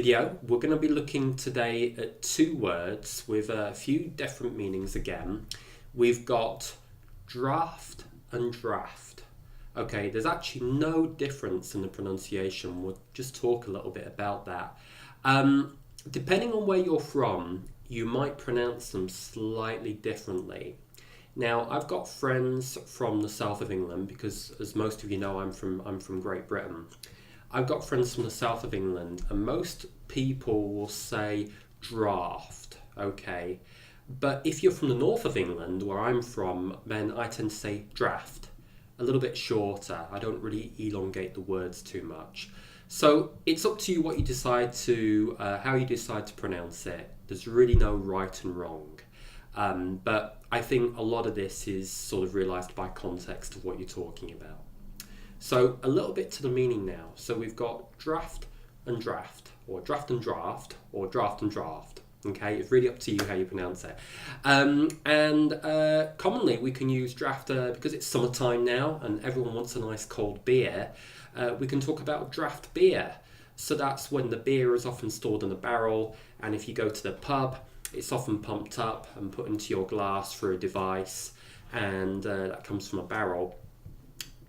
video, we're going to be looking today at two words with a few different meanings again. We've got draft and draft. Okay, there's actually no difference in the pronunciation. We'll just talk a little bit about that. Depending on where you're from, you might pronounce them slightly differently. Now, I've got friends from the south of England because, as most of you know, I'm from Great Britain. I've got friends from the south of England, and most people will say draft, okay? But if you're from the north of England, where I'm from, then I tend to say draft, a little bit shorter. I don't really elongate the words too much. So it's up to you what you decide to, how you decide to pronounce it. There's really no right and wrong. But I think a lot of this is sort of realised by context of what you're talking about. So a little bit to the meaning now. So we've got draft and draft, or draft and draft, or draft and draft. Okay, it's really up to you how you pronounce it. Commonly we can use draft because it's summertime now and everyone wants a nice cold beer. We can talk about draft beer. So that's when the beer is often stored in a barrel, and if you go to the pub, it's often pumped up and put into your glass through a device, and that comes from a barrel.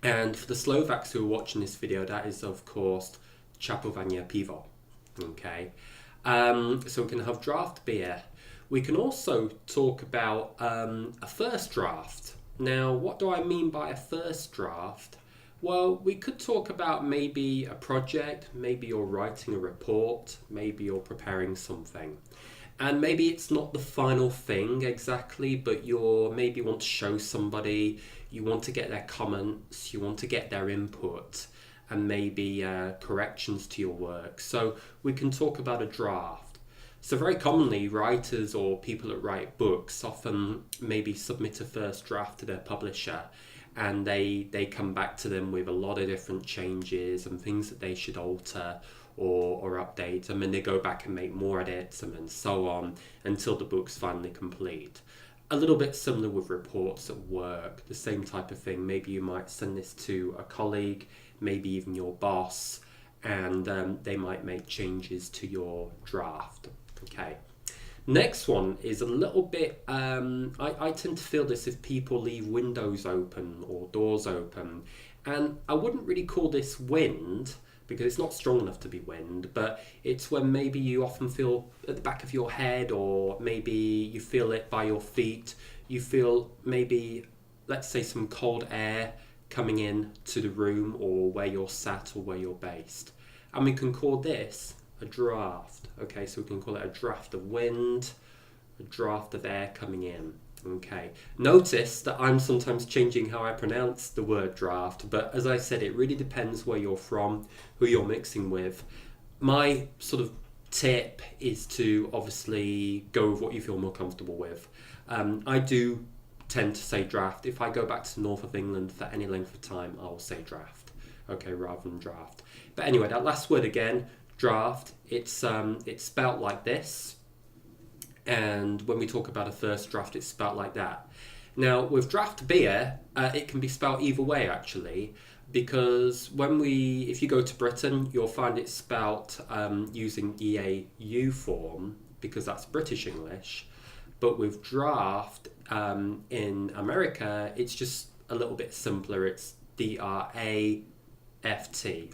And for the Slovaks who are watching this video, that is of course Čapovanie pivo. Okay, so we can have draft beer. We can also talk about a first draft. Now, what do I mean by a first draft? Well, we could talk about maybe a project, maybe you're writing a report, maybe you're preparing something. And maybe it's not the final thing exactly, but maybe want to show somebody, you want to get their comments, you want to get their input, and maybe corrections to your work. So we can talk about a draft. So very commonly, writers or people that write books often maybe submit a first draft to their publisher, and they come back to them with a lot of different changes and things that they should alter or update, and then they go back and make more edits and so on until the book's finally complete. A little bit similar with reports at work, the same type of thing. Maybe you might send this to a colleague, maybe even your boss, and they might make changes to your draft. Okay. Next one is a little bit, I tend to feel this if people leave windows open or doors open, and I wouldn't really call this wind, because it's not strong enough to be wind, but it's when maybe you often feel at the back of your head, or maybe you feel it by your feet, you feel maybe, let's say, some cold air coming in to the room or where you're sat or where you're based. And we can call this a draft. Okay, so we can call it a draft of wind, a draft of air coming in. Okay, notice that I'm sometimes changing how I pronounce the word draft, but as I said, it really depends where you're from, who you're mixing with. My sort of tip is to obviously go with what you feel more comfortable with. I do tend to say draft. If I go back to the north of England for any length of time, I'll say draft, okay, rather than draft. But anyway, that last word again, draft, it's spelt like this. And when we talk about a first draft, it's spelt like that. Now, with draft beer, it can be spelt either way, actually, because if you go to Britain, you'll find it spelt using EAU form, because that's British English. But with draft in America, it's just a little bit simpler. It's DRAFT.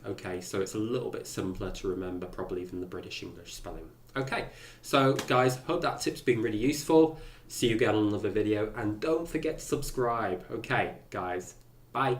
Okay, so it's a little bit simpler to remember probably than the British English spelling. Okay, so guys, hope that tip's been really useful. See you again on another video, and don't forget to subscribe. Okay, guys, bye.